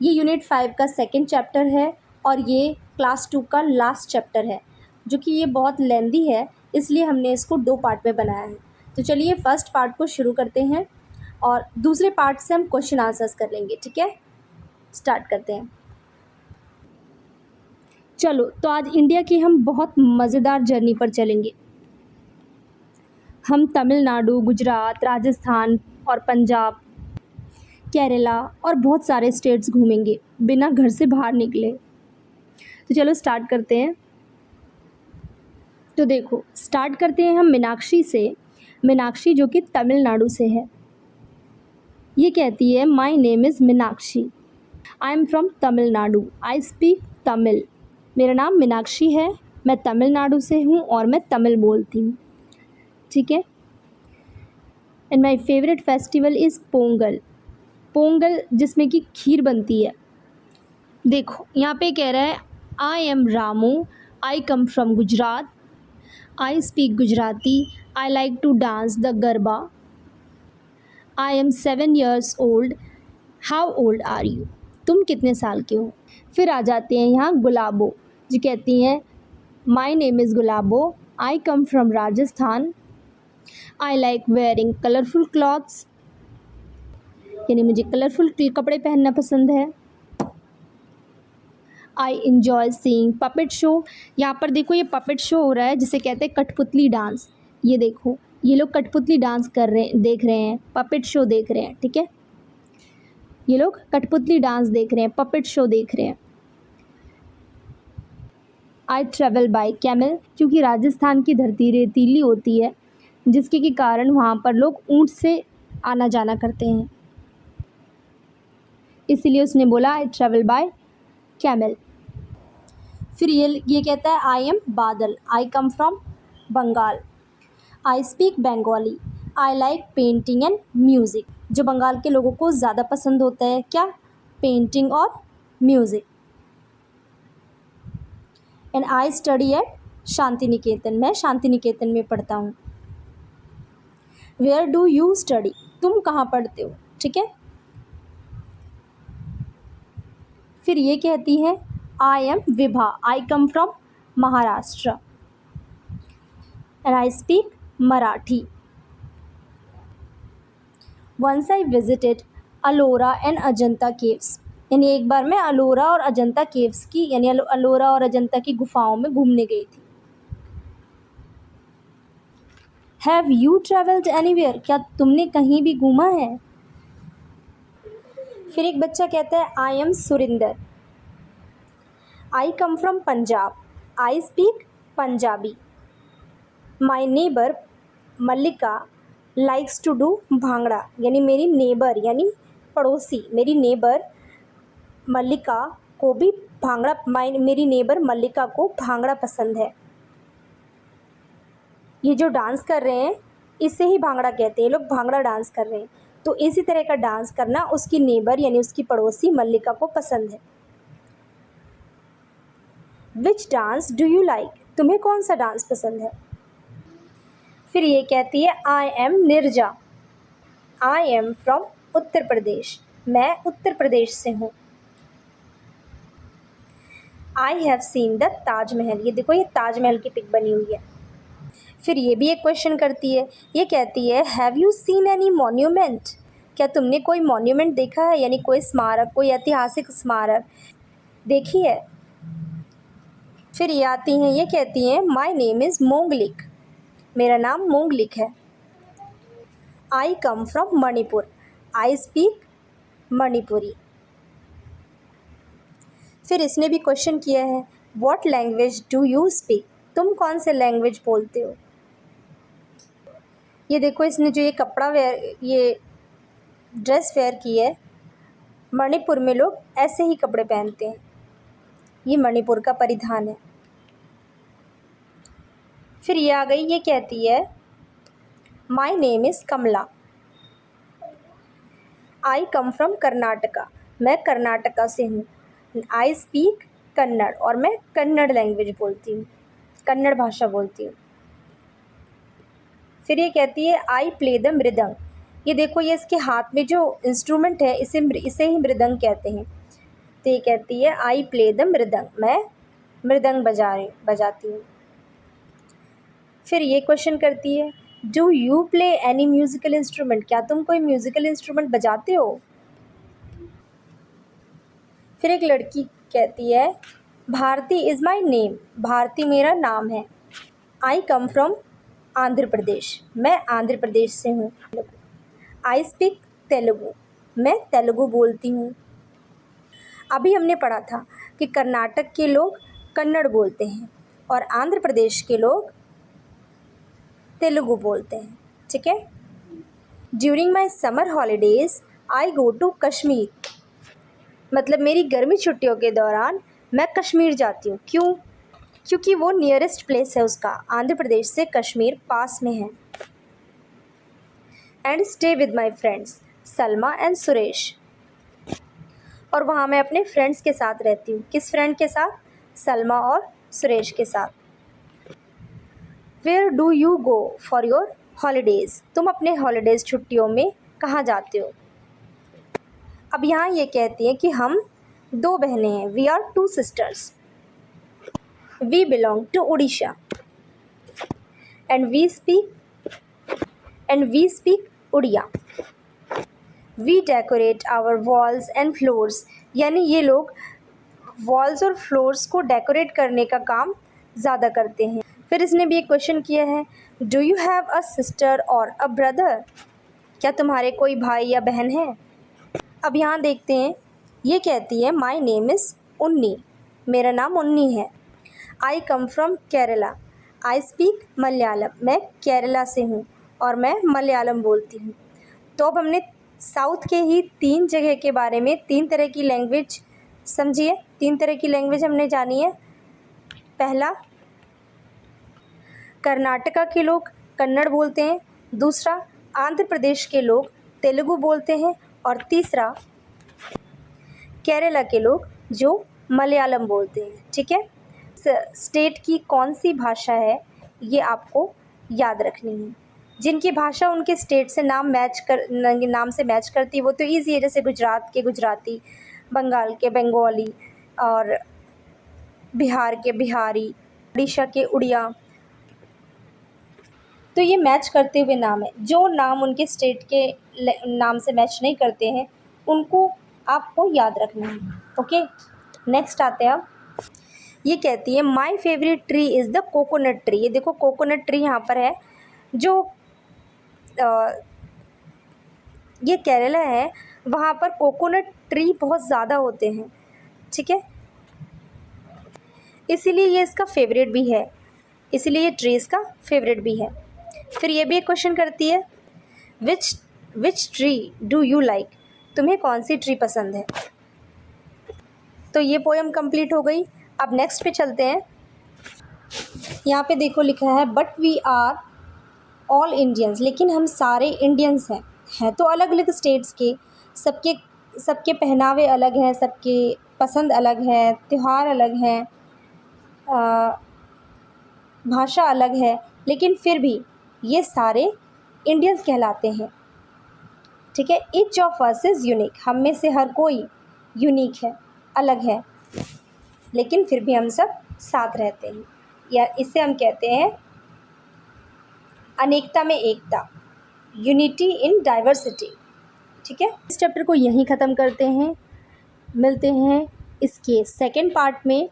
ये यूनिट 5 का second chapter है और ये क्लास 2 का लास्ट चैप्टर है, जो कि ये बहुत लेंदी है, इसलिए हमने इसको 2 पार्ट में बनाया है। तो चलिए फर्स्ट पार्ट को शुरू करते हैं और दूसरे पार्ट से हम क्वेश्चन आंसर्स कर लेंगे। ठीक है, स्टार्ट करते हैं। चलो, तो आज इंडिया की हम बहुत मज़ेदार जर्नी पर चलेंगे। हम तमिलनाडु, गुजरात, राजस्थान और पंजाब, केरला और बहुत सारे स्टेट्स घूमेंगे बिना घर से बाहर निकले। तो चलो स्टार्ट करते हैं। तो देखो, स्टार्ट करते हैं हम मीनाक्षी से। मीनाक्षी जो कि तमिलनाडु से है, ये कहती है my name is Meenakshi, I am from Tamil Nadu, I speak Tamil. मेरा नाम मीनाक्षी है, मैं तमिलनाडु से हूँ और मैं तमिल बोलती हूँ। ठीक है। And my favourite festival is Pongal. Pongal जिसमें कि खीर बनती है। देखो यहाँ पे कह रहा है I am Ramu, I come from Gujarat, I speak Gujarati, I like to dance the garba, I am 7 years old, how old are you. तुम कितने साल के हो। फिर आ जाते हैं यहाँ गुलाबो, जो कहती हैं माई name is Gulabo, I come from Rajasthan, I like wearing colourful clothes, यानी मुझे कलरफुल कपड़े पहनना पसंद है। I enjoy seeing puppet show. यहाँ पर देखो ये पपेट शो हो रहा है जिसे कहते हैं कठपुतली डांस। ये देखो, ये लोग कठपुतली डांस कर रहे हैं, देख रहे हैं, पपेट शो देख रहे हैं। ठीक है, ये लोग कठपुतली डांस देख रहे हैं, पपेट शो देख रहे हैं। आई ट्रेवल बाय कैमल, क्योंकि राजस्थान की धरती रेतीली होती है, जिसके के कारण वहाँ पर लोग ऊँट से आना जाना करते हैं, इसीलिए उसने बोला आई ट्रेवल बाय कैमल। फिर ये कहता है I am Badal, I come from Bengal, I speak Bengali, I like painting and music. जो बंगाल के लोगों को ज़्यादा पसंद होता है क्या, पेंटिंग और music. And I study at Shantiniketan, मैं शांति निकेतन में पढ़ता हूँ। वेयर डू यू स्टडी, तुम कहाँ पढ़ते हो। ठीक है। फिर ये कहती है I am Vibha, I come from Maharashtra and I speak Marathi. Once I visited Ellora and Ajanta caves, यानी एक बार मैं अलोरा और अजंता केव्स की, यानी अलोरा और अजंता की गुफाओं में घूमने गई थी। हैव यू ट्रेवल्ड एनीवेयर, क्या तुमने कहीं भी घूमा है। फिर एक बच्चा कहता है I am Surinder, I come from Punjab, I speak Punjabi. My neighbour Mallika likes to do bhangra, यानी मेरी नेबर यानी पड़ोसी, मेरी नेबर मल्लिका को भी भांगड़ा, मेरी नेबर मल्लिका को भांगड़ा पसंद है। ये जो डांस कर रहे हैं इसे ही भांगड़ा कहते हैं, ये लोग भांगड़ा डांस कर रहे हैं। तो इसी तरह का डांस करना उसकी नेबर यानी उसकी पड़ोसी मल्लिका को पसंद है। Which dance do you like, तुम्हें कौन सा डांस पसंद है। फिर ये कहती है I am Nirja, I am from Uttar Pradesh, मैं उत्तर प्रदेश से हूँ। I have seen the Taj Mahal, ये देखो ये ताजमहल की पिक बनी हुई है। फिर ये भी एक क्वेश्चन करती है, ये कहती है have you seen any monument, क्या तुमने कोई मॉन्यूमेंट देखा है, यानी कोई स्मारक, कोई ऐतिहासिक स्मारक देखी है। फिर ये आती हैं, ये कहती हैं माई नेम इज़ मोंगलिक, मेरा नाम मोंगलिक है। I come from Manipur, I speak Manipuri. फिर इसने भी क्वेश्चन किया है what language do you speak, तुम कौन से लैंग्वेज बोलते हो। ये देखो इसने जो ये कपड़ा वेयर, ये ड्रेस वेयर की है, मणिपुर में लोग ऐसे ही कपड़े पहनते हैं, ये मणिपुर का परिधान है। फिर ये आ गई, ये कहती है my name is Kamala, I come from Karnataka, मैं कर्नाटका से हूँ। आई स्पीक कन्नड़, और मैं कन्नड़ लैंग्वेज बोलती हूँ, कन्नड़ भाषा बोलती हूँ। फिर ये कहती है आई प्ले द मृदंग, ये देखो ये इसके हाथ में जो इंस्ट्रूमेंट है इसे ही मृदंग कहते हैं। तो ये कहती है आई प्ले द मृदंग, मैं मृदंग बजाती हूँ। फिर ये क्वेश्चन करती है do you play any musical instrument, क्या तुम कोई म्यूज़िकल इंस्ट्रूमेंट बजाते हो। फिर एक लड़की कहती है Bharati is my name, Bharati मेरा नाम है। I come from Andhra Pradesh, मैं आंध्र प्रदेश से हूँ। आई स्पीक तेलुगु, मैं तेलुगु बोलती हूँ। अभी हमने पढ़ा था कि कर्नाटक के लोग कन्नड़ बोलते हैं और आंध्र प्रदेश के लोग तेलुगु बोलते हैं, ठीक है। During my summer holidays I go to Kashmir, मतलब मेरी गर्मी छुट्टियों के दौरान मैं कश्मीर जाती हूँ। क्यों? क्योंकि वो नियरेस्ट प्लेस है उसका, आंध्र प्रदेश से कश्मीर पास में है। And stay with my friends Salma and Suresh, और वहाँ मैं अपने फ्रेंड्स के साथ रहती हूँ। किस फ्रेंड के साथ? सलमा और सुरेश के साथ। Where do you go for your holidays, तुम अपने हॉलीडेज़ छुट्टियों में कहाँ जाते हो। अब यहाँ ये कहती हैं कि हम दो बहनें हैं, we are two sisters, we belong to Orissa and we speak Oriya. We decorate our walls and floors, यानी ये लोग वॉल्स और फ्लोर्स को डेकोरेट करने का काम ज़्यादा करते हैं। फिर इसने भी एक क्वेश्चन किया है do you have a sister और अ ब्रदर, क्या तुम्हारे कोई भाई या बहन है। अब यहाँ देखते हैं, ये कहती है माई नेम इज़ उन्नी, मेरा नाम उन्नी है। I come from Kerala, I speak Malayalam, मैं केरला से हूँ और मैं मलयालम बोलती हूँ। तो अब हमने साउथ के ही 3 जगह के बारे में 3 तरह की लैंग्वेज समझी है, 3 तरह की लैंग्वेज हमने जानी है। पहला, कर्नाटका के लोग कन्नड़ बोलते हैं, दूसरा आंध्र प्रदेश के लोग तेलुगु बोलते हैं और तीसरा केरला के लोग जो मलयालम बोलते हैं, ठीक है। स्टेट की कौन सी भाषा है ये आपको याद रखनी है। जिनकी भाषा उनके स्टेट से नाम से मैच करती है वो तो ईजी है, जैसे गुजरात के गुजराती, बंगाल के बंगाली और बिहार के बिहारी, उड़ीसा के उड़िया, तो ये मैच करते हुए नाम है। जो नाम उनके स्टेट के नाम से मैच नहीं करते हैं उनको आपको याद रखना है, ओके। नेक्स्ट आते हैं अब, ये कहती है my favourite tree is the coconut tree. ये देखो कोकोनट ट्री यहाँ पर है, जो ये केरला है वहाँ पर कोकोनट ट्री बहुत ज़्यादा होते हैं, ठीक है, इसीलिए ये इसका फेवरेट भी है, इसीलिए ये ट्री इसका फेवरेट भी है। फिर ये भी एक क्वेश्चन करती है which tree do you like, तुम्हें कौन सी ट्री पसंद है। तो ये पोएम कंप्लीट हो गई। अब नेक्स्ट पे चलते हैं। यहाँ पे देखो लिखा है but we are all Indians, लेकिन हम सारे इंडियंस हैं तो अलग अलग स्टेट्स के, सबके पहनावे अलग हैं, सबके पसंद अलग है, त्यौहार अलग हैं, भाषा अलग है, लेकिन फिर भी ये सारे इंडियंस कहलाते हैं, ठीक है। Each of us is unique, हम में से हर कोई यूनिक है, अलग है, लेकिन फिर भी हम सब साथ रहते हैं, या इसे हम कहते हैं अनेकता में एकता, यूनिटी इन डाइवर्सिटी, ठीक है। इस चैप्टर को यहीं ख़त्म करते हैं, मिलते हैं इसके सेकंड पार्ट में।